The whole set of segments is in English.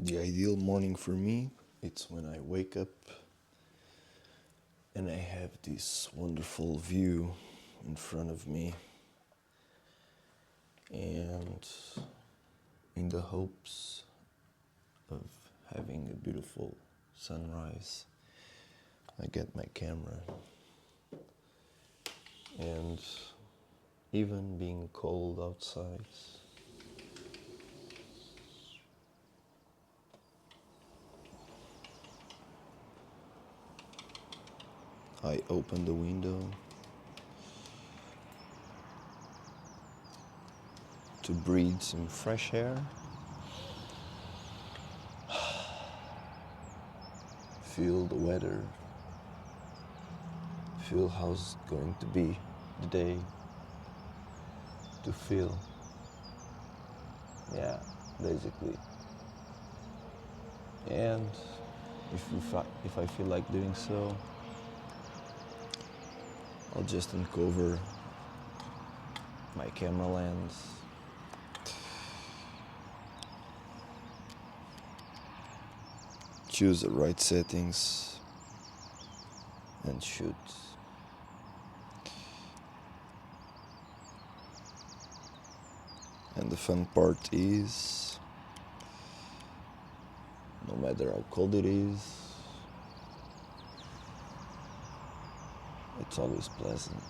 The ideal morning for me, it's when I wake up and I have this wonderful view in front of me, and in the hopes of having a beautiful sunrise, I get my camera, and even being cold outside, I open the window to breathe some fresh air, feel the weather, feel how it's going to be the day, to feel, basically. And if I feel like doing so, I'll just uncover my camera lens, choose the right settings, and shoot. And the fun part is, no matter how cold it is, it's always pleasant.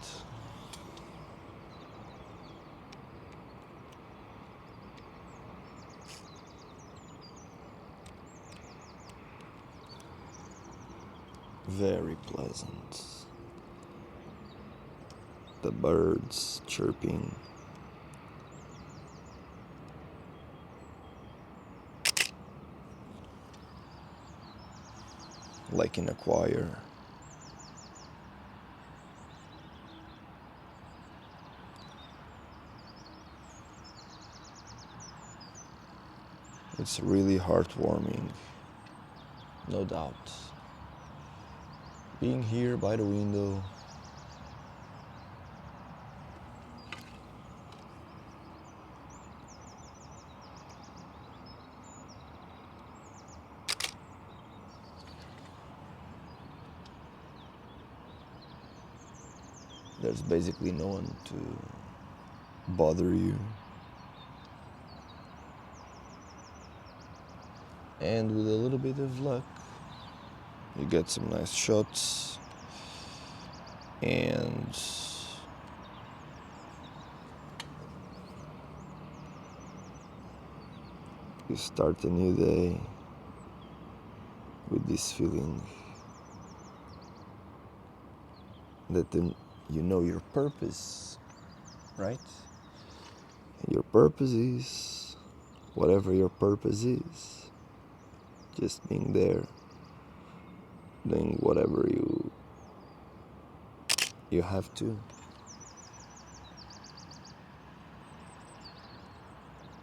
Very pleasant. The birds chirping. Like in a choir. It's really heartwarming, no doubt. Being here by the window, there's basically no one to bother you. And with a little bit of luck, you get some nice shots, and you start a new day with this feeling that then you know your purpose, right? Your purpose is whatever your purpose is, just being there, doing whatever you have to.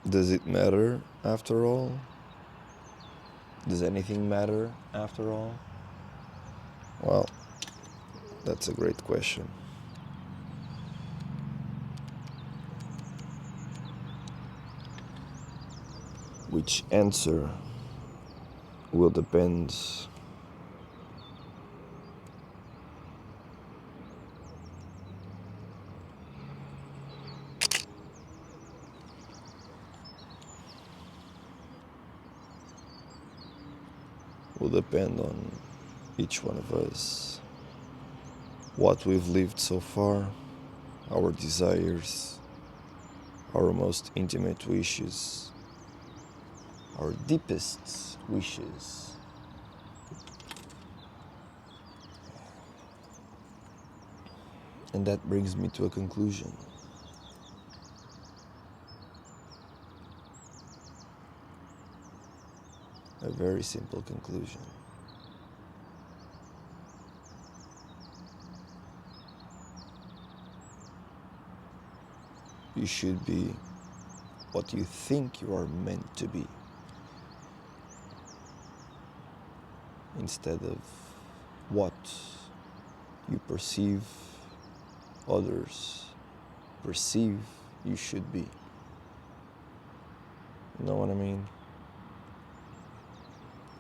Does it matter after all? Does anything matter after all? Well, that's a great question. Which answer will depend on each one of us, what we've lived so far, our desires, our most intimate wishes, our deepest wishes. And that brings me to a conclusion. A very simple conclusion. You should be what you think you are meant to be, instead of what you perceive others perceive you should be. You know what I mean?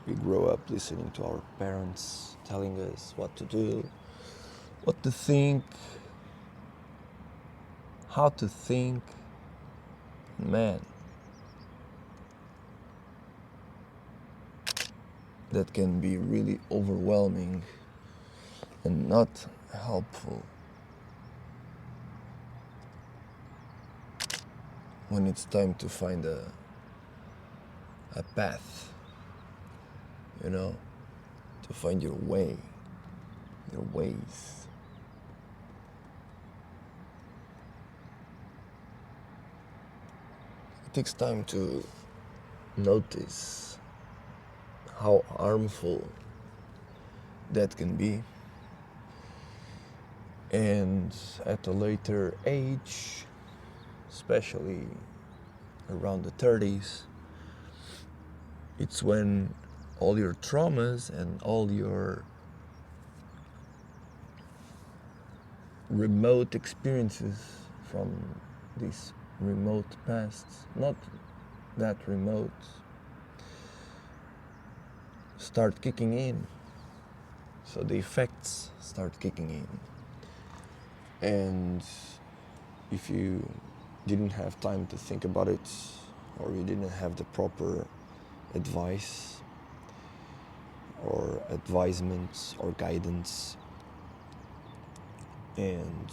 We grow up listening to our parents telling us what to do, what to think, how to think. Man, that can be really overwhelming and not helpful when it's time to find a path, to find your way, your ways. It takes time to notice how harmful that can be. And at a later age, especially around the 30s, it's when all your traumas and all your remote experiences from these remote pasts, not that remote, start kicking in. So the effects start kicking in. And if you didn't have time to think about it, or you didn't have the proper advice or advisements or guidance, and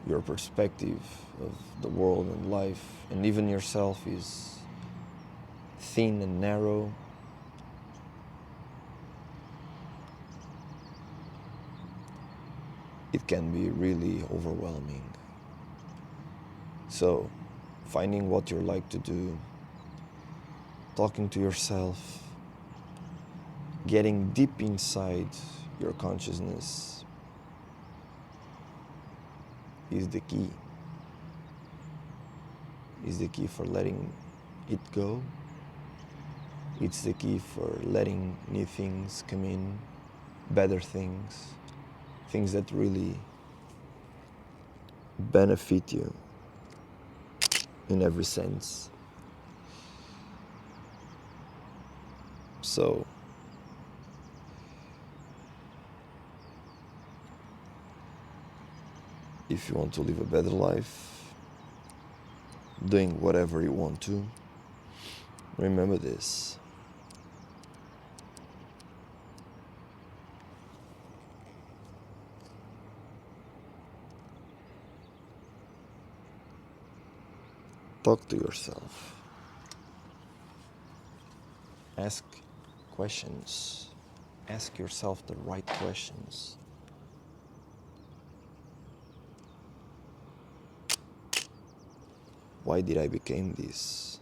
your perspective of the world and life and even yourself is thin and narrow, it can be really overwhelming. So, finding what you like to do, talking to yourself, getting deep inside your consciousness is the key. Is the key for letting it go. It's the key for letting new things come in, better things, things that really benefit you in every sense. So, if you want to live a better life, doing whatever you want to, remember this. Talk to yourself. Ask questions. Ask yourself the right questions. Why did I become this?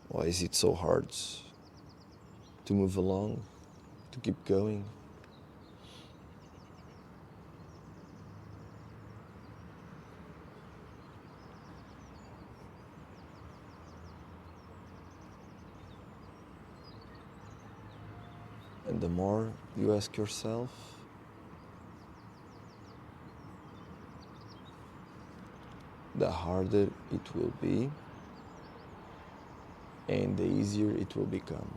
Why is it so hard to move along, to keep going? And the more you ask yourself, the harder it will be and the easier it will become.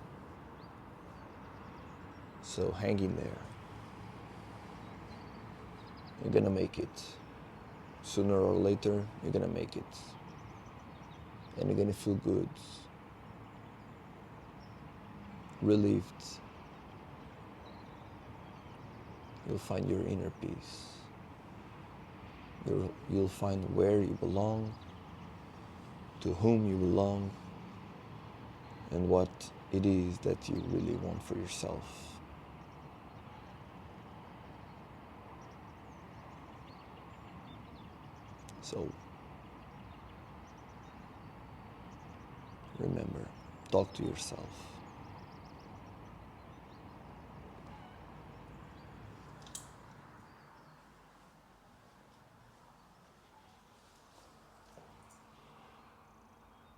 So hang in there. You're gonna make it. Sooner or later, you're gonna make it. And you're gonna feel good, relieved. You'll find your inner peace. You'll find where you belong, to whom you belong, and what it is that you really want for yourself. So, remember, talk to yourself.